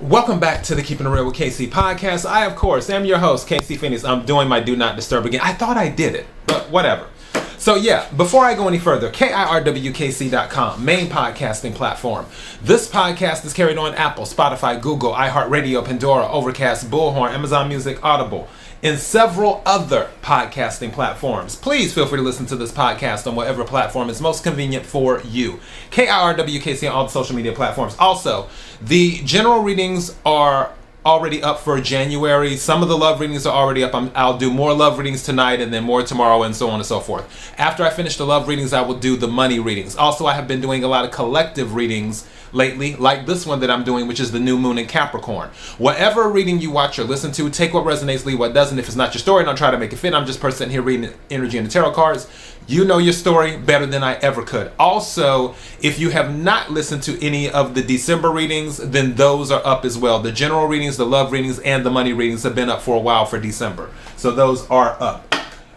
Welcome back to the Keeping It Real with KC podcast. I, of course, am your host, KC Phoenix. I'm doing my Do Not Disturb again. I thought I did it, but whatever. So yeah, before I go any further, KIRWKC.com, main podcasting platform. This podcast is carried on Apple, Spotify, Google, iHeartRadio, Pandora, Overcast, Bullhorn, Amazon Music, Audible, and several other podcasting platforms. Please feel free to listen to this podcast on whatever platform is most convenient for you. KIRWKC on all the social media platforms. Also, the general readings are already up for January. Some of the love readings are already up. I'll do more love readings tonight and then more tomorrow and so on and so forth. After I finish the love readings, I will do the money readings. Also, I have been doing a lot of collective readings lately, like this one that I'm doing, which is the new moon in Capricorn. Whatever reading you watch or listen to, take what resonates, leave what doesn't. If it's not your story, don't try to make it fit. I'm just a person sitting here reading energy and the tarot cards. You know your story better than I ever could. Also, if you have not listened to any of the December readings, then those are up as well. The general readings, the love readings, and the money readings have been up for a while for December. So those are up.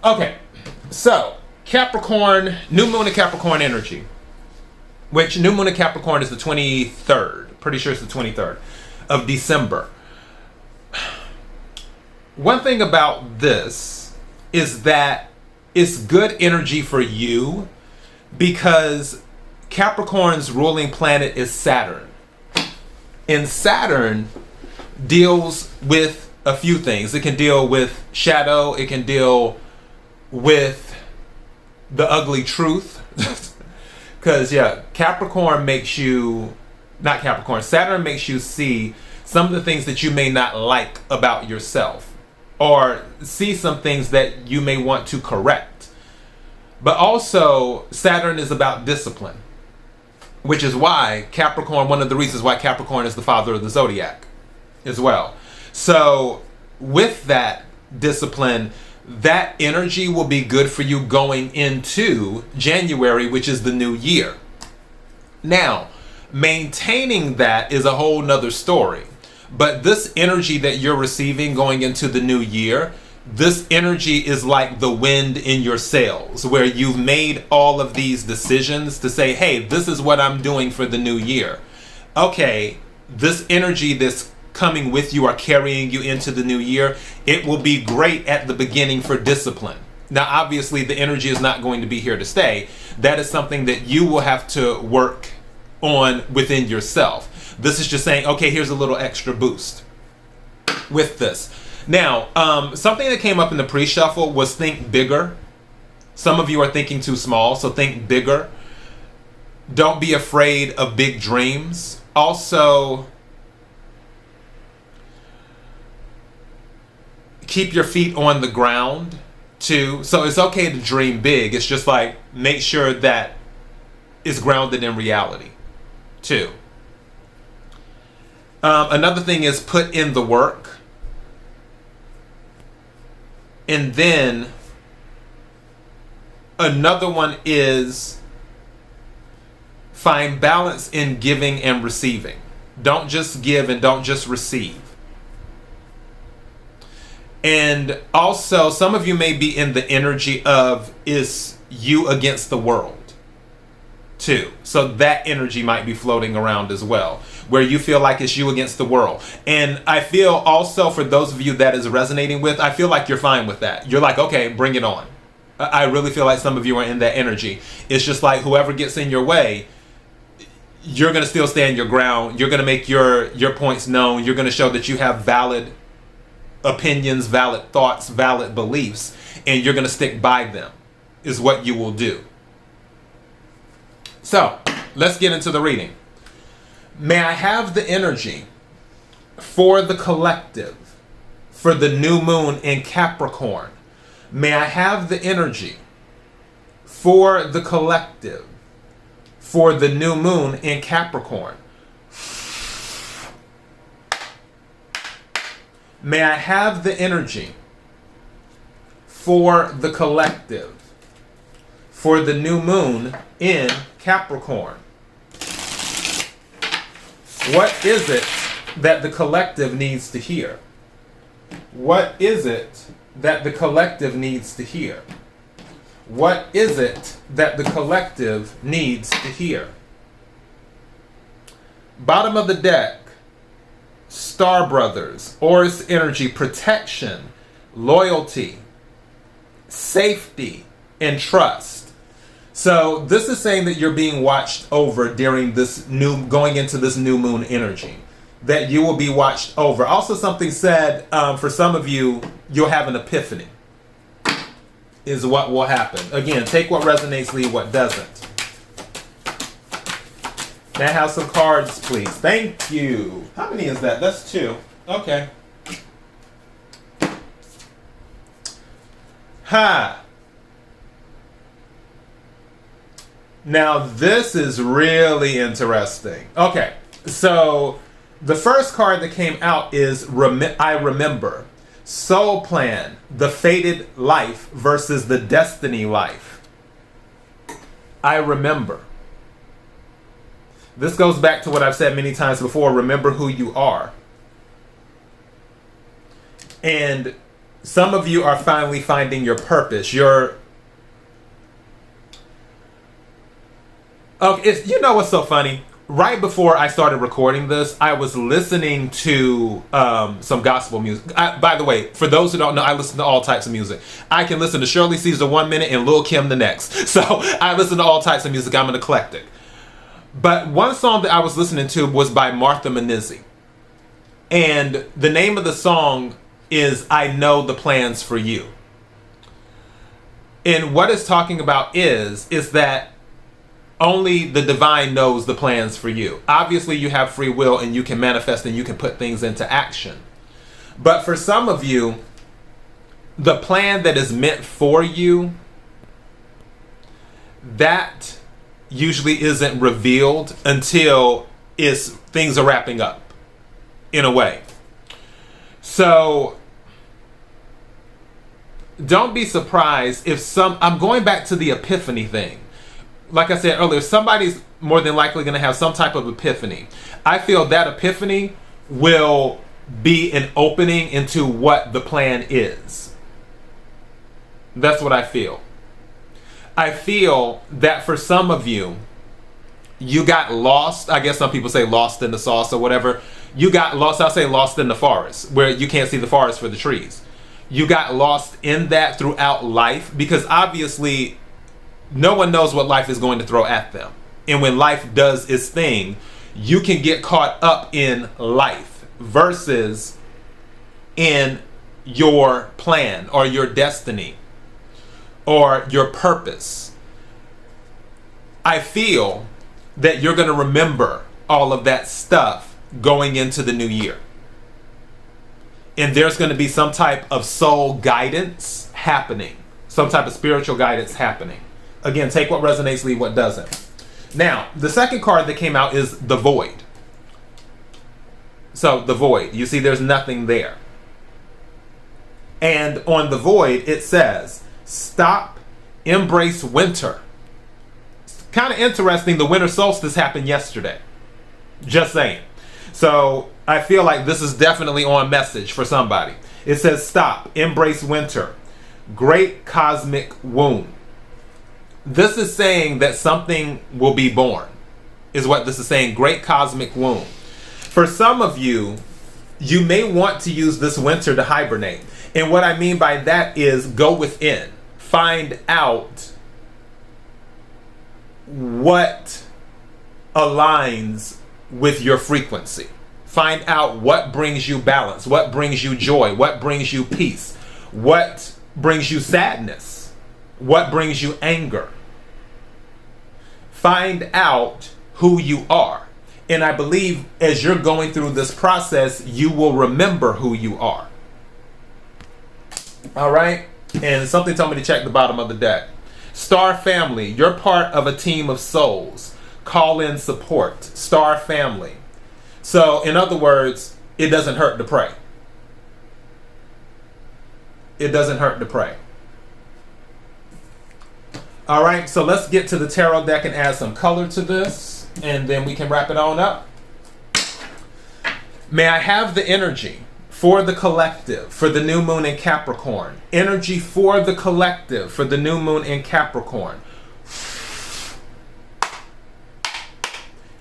Okay, so Capricorn, new moon in Capricorn energy. Which new moon in Capricorn is the 23rd. Pretty sure it's the 23rd of December. One thing about this is that it's good energy for you because Capricorn's ruling planet is Saturn. And Saturn deals with a few things. It can deal with shadow. It can deal with the ugly truth. Because, yeah, Saturn makes you see some of the things that you may not like about yourself, or see some things that you may want to correct. But also, Saturn is about discipline, which is why Capricorn, one of the reasons why Capricorn is the father of the zodiac as well. So, with that discipline, that energy will be good for you going into January, which is the new year. Now, maintaining that is a whole nother story. But this energy that you're receiving going into the new year, this energy is like the wind in your sails, where you've made all of these decisions to say, hey, this is what I'm doing for the new year. Okay, this energy that's coming with you or carrying you into the new year, it will be great at the beginning for discipline. Now, obviously, the energy is not going to be here to stay. That is something that you will have to work on within yourself. This is just saying, okay, here's a little extra boost with this. Now, something that came up in the pre-shuffle was think bigger. Some of you are thinking too small, so think bigger. Don't be afraid of big dreams. Also, keep your feet on the ground too. So it's okay to dream big. It's just like, make sure that it's grounded in reality too. Another thing is put in the work. And then another one is find balance in giving and receiving. Don't just give and don't just receive. And also, some of you may be in the energy of is you against the world too. So that energy might be floating around as well, where you feel like it's you against the world. And I feel also, for those of you that is resonating with, I feel like you're fine with that. You're like, okay, bring it on. I really feel like some of you are in that energy. It's just like whoever gets in your way, you're going to still stand your ground. You're going to make your points known. You're going to show that you have valid opinions, valid thoughts, valid beliefs, and you're going to stick by them is what you will do. So, let's get into the reading. May I have the energy for the collective, for the new moon in Capricorn. May I have the energy for the collective, for the new moon in Capricorn. May I have the energy for the collective, for the new moon in Capricorn. What is it that the collective needs to hear? What is it that the collective needs to hear? What is it that the collective needs to hear? Bottom of the deck, Star Brothers, Oris energy, protection, loyalty, safety, and trust. So this is saying that you're being watched over during this going into this new moon energy. That you will be watched over. Also, something said for some of you, you'll have an epiphany. Is what will happen. Again, take what resonates, leave what doesn't. May I have some cards, please? Thank you. How many is that? That's 2. Okay. Ha. Now, this is really interesting. Okay, so the first card that came out is I Remember. Soul Plan, the fated life versus the destiny life. I remember. This goes back to what I've said many times before. Remember who you are. And some of you are finally finding your purpose. You know what's so funny? Right before I started recording this, I was listening to some gospel music. By the way, for those who don't know, I listen to all types of music. I can listen to Shirley Caesar 1 minute and Lil' Kim the next. So I listen to all types of music. I'm an eclectic. But one song that I was listening to was by Martha Menizzi. And the name of the song is I Know the Plans for You. And what it's talking about is that only the divine knows the plans for you. Obviously, you have free will and you can manifest and you can put things into action. But for some of you, the plan that is meant for you, that usually isn't revealed until things are wrapping up, in a way. So don't be surprised if I'm going back to the epiphany thing. Like I said earlier, somebody's more than likely going to have some type of epiphany. I feel that epiphany will be an opening into what the plan is. That's what I feel. I feel that for some of you, you got lost. I guess some people say lost in the sauce or whatever. You got lost, I'll say lost in the forest, where you can't see the forest for the trees. You got lost in that throughout life because obviously no one knows what life is going to throw at them. And when life does its thing, you can get caught up in life versus in your plan or your destiny or your purpose. I feel that you're going to remember all of that stuff going into the new year. And there's going to be some type of soul guidance happening, some type of spiritual guidance happening. Again, take what resonates, leave what doesn't. Now, the second card that came out is the Void. So, the Void. You see, there's nothing there. And on the Void, it says, stop, embrace winter. It's kind of interesting, the winter solstice happened yesterday. Just saying. So, I feel like this is definitely on message for somebody. It says, stop, embrace winter. Great cosmic wound. This is saying that something will be born, is what this is saying. Great cosmic womb. For some of you, you may want to use this winter to hibernate. And what I mean by that is go within. Find out what aligns with your frequency. Find out what brings you balance, what brings you joy, what brings you peace, what brings you sadness, what brings you anger. Find out who you are. And I believe as you're going through this process, you will remember who you are. All right? And something told me to check the bottom of the deck. Star family, you're part of a team of souls. Call in support. Star family. So, in other words, it doesn't hurt to pray. It doesn't hurt to pray. All right, so let's get to the tarot deck and add some color to this, and then we can wrap it on up. May I have the energy for the collective, for the new moon in Capricorn. Energy for the collective, for the new moon in Capricorn.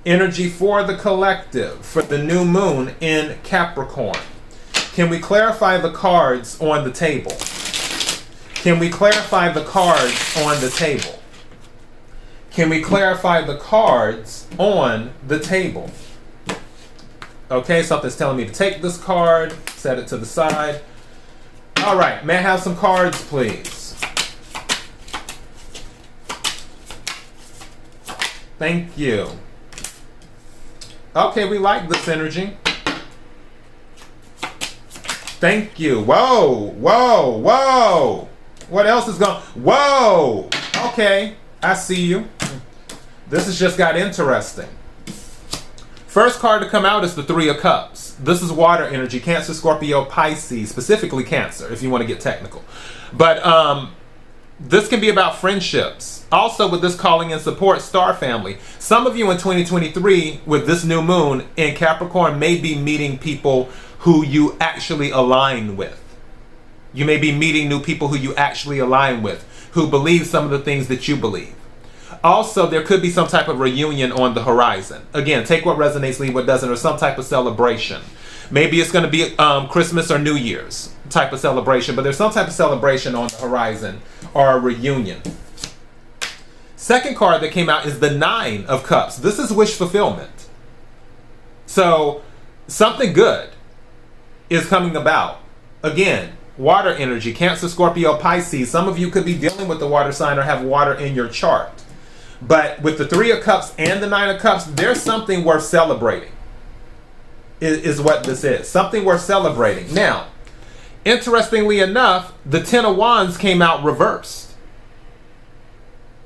Energy for the collective, for the new moon in Capricorn. Can we clarify the cards on the table? Can we clarify the cards on the table? Can we clarify the cards on the table? Okay, something's telling me to take this card, set it to the side. All right, may I have some cards, please? Thank you. Okay, we like this energy. Thank you. Whoa, whoa, whoa. What else is going? Whoa. Okay, I see you. This has just got interesting. First card to come out is the Three of Cups. This is water energy, Cancer, Scorpio, Pisces, specifically Cancer, if you want to get technical. But this can be about friendships. Also, with this calling in support, star family. Some of you in 2023, with this new moon in Capricorn, may be meeting people who you actually align with. You may be meeting new people who you actually align with, who believe some of the things that you believe. Also, there could be some type of reunion on the horizon. Again, take what resonates, leave what doesn't, or some type of celebration. Maybe it's going to be Christmas or New Year's type of celebration, but there's some type of celebration on the horizon or a reunion. Second card that came out is the Nine of Cups. This is wish fulfillment. So something good is coming about. Again, water energy, Cancer, Scorpio, Pisces. Some of you could be dealing with the water sign or have water in your chart. But with the Three of Cups and the Nine of Cups, there's something worth celebrating, is what this is. Something worth celebrating. Now, interestingly enough, the Ten of Wands came out reversed.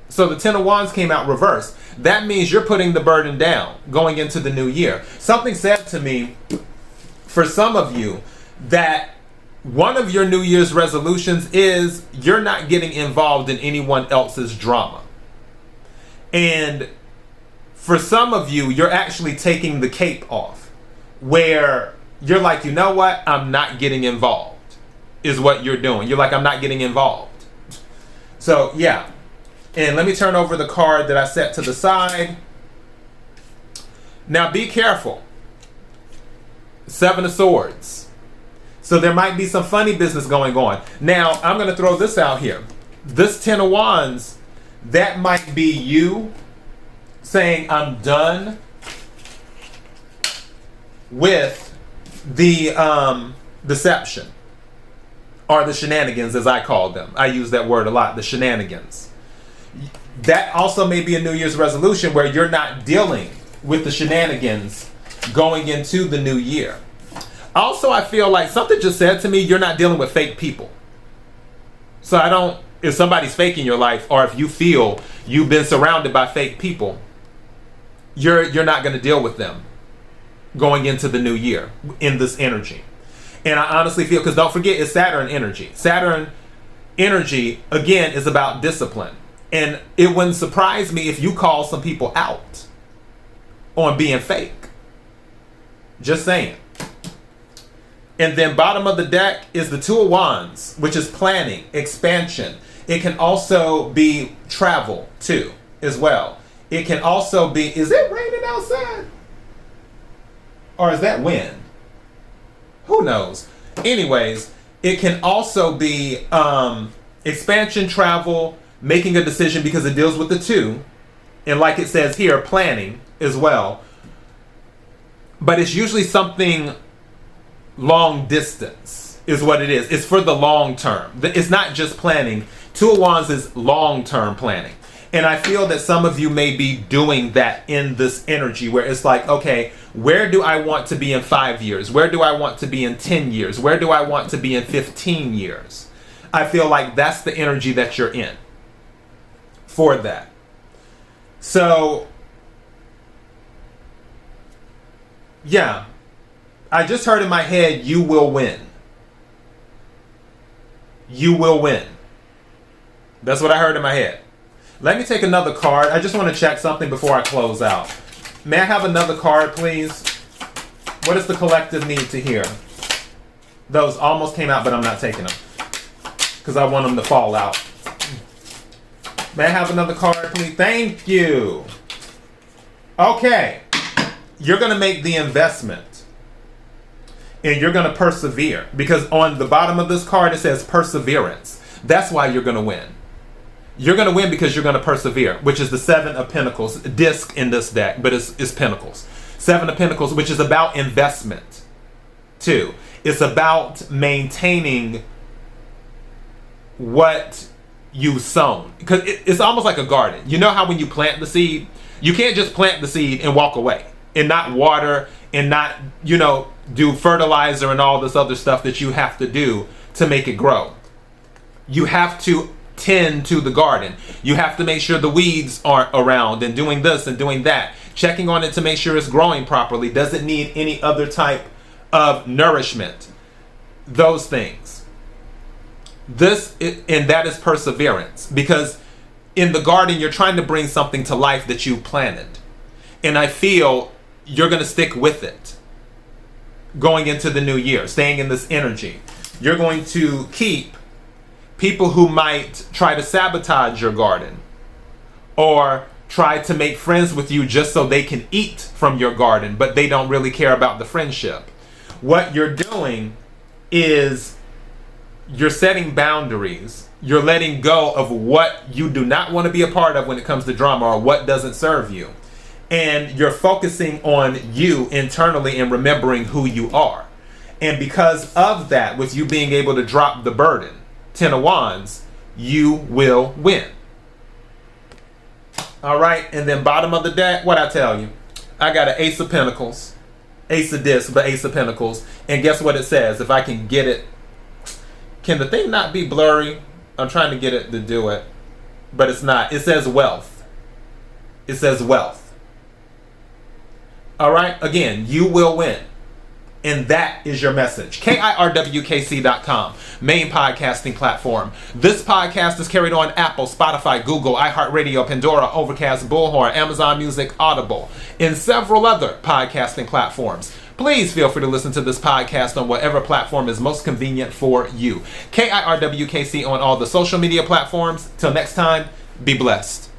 So the Ten of Wands came out reversed. That means you're putting the burden down going into the new year. Something said to me, for some of you, that one of your New Year's resolutions is you're not getting involved in anyone else's drama. And for some of you, you're actually taking the cape off, where you're like, you know what? I'm not getting involved, is what you're doing. You're like, I'm not getting involved. So, yeah. And let me turn over the card that I set to the side. Now, be careful. Seven of Swords. So there might be some funny business going on. Now, I'm going to throw this out here. This Ten of Wands, that might be you saying, I'm done with the deception, or the shenanigans, as I call them. I use that word a lot, the shenanigans. That also may be a New Year's resolution where you're not dealing with the shenanigans going into the new year. Also, I feel like something just said to me, you're not dealing with fake people. So if somebody's faking your life, or if you feel you've been surrounded by fake people, you're not going to deal with them going into the new year in this energy. And I honestly feel, because don't forget, it's Saturn energy. Saturn energy, again, is about discipline. And it wouldn't surprise me if you call some people out on being fake. Just saying. And then bottom of the deck is the Two of Wands, which is planning, expansion. It can also be travel too, as well. It can also be, is it raining outside? Or is that wind? Who knows? Anyways, it can also be expansion, travel, making a decision, because it deals with the two. And like it says here, planning as well. But it's usually something long distance is what it is. It's for the long term. It's not just planning. Two of Wands is long-term planning. And I feel that some of you may be doing that in this energy, where it's like, okay, where do I want to be in 5 years? Where do I want to be in 10 years? Where do I want to be in 15 years? I feel like that's the energy that you're in for that. So, yeah, I just heard in my head, you will win. You will win. That's what I heard in my head. Let me take another card. I just want to check something before I close out. May I have another card, please? What does the collective need to hear? Those almost came out, but I'm not taking them, because I want them to fall out. May I have another card, please? Thank you. Okay. you're going to make the investment and you're going to persevere, because on the bottom of this card it says perseverance. That's why you're going to win. You're going to win because you're going to persevere, which is the Seven of Pentacles disc in this deck, but it's Pentacles. Seven of Pentacles, which is about investment too. It's about maintaining what you've sown, because it's almost like a garden. You know how when you plant the seed, you can't just plant the seed and walk away and not water and not, do fertilizer and all this other stuff that you have to do to make it grow. You have to tend to the garden. You have to make sure the weeds aren't around and doing this and doing that, checking on it to make sure it's growing properly. Does it need any other type of nourishment? Those things. And that is perseverance, because in the garden you're trying to bring something to life that you planted, and I feel you're going to stick with it going into the new year, staying in this energy. You're going to keep people who might try to sabotage your garden or try to make friends with you just so they can eat from your garden, but they don't really care about the friendship. What you're doing is you're setting boundaries. You're letting go of what you do not want to be a part of when it comes to drama, or what doesn't serve you. And you're focusing on you internally and remembering who you are. And because of that, with you being able to drop the burden, Ten of Wands, you will win. All right, and then bottom of the deck, what I tell you? I got an Ace of Pentacles, Ace of Discs, but Ace of Pentacles. And guess what it says? If I can get it, can the thing not be blurry? I'm trying to get it to do it, but it's not. It says wealth. It says wealth. All right, again, you will win. And that is your message. KIRWKC.com, main podcasting platform. This podcast is carried on Apple, Spotify, Google, iHeartRadio, Pandora, Overcast, Bullhorn, Amazon Music, Audible, and several other podcasting platforms. Please feel free to listen to this podcast on whatever platform is most convenient for you. KIRWKC on all the social media platforms. Till next time, be blessed.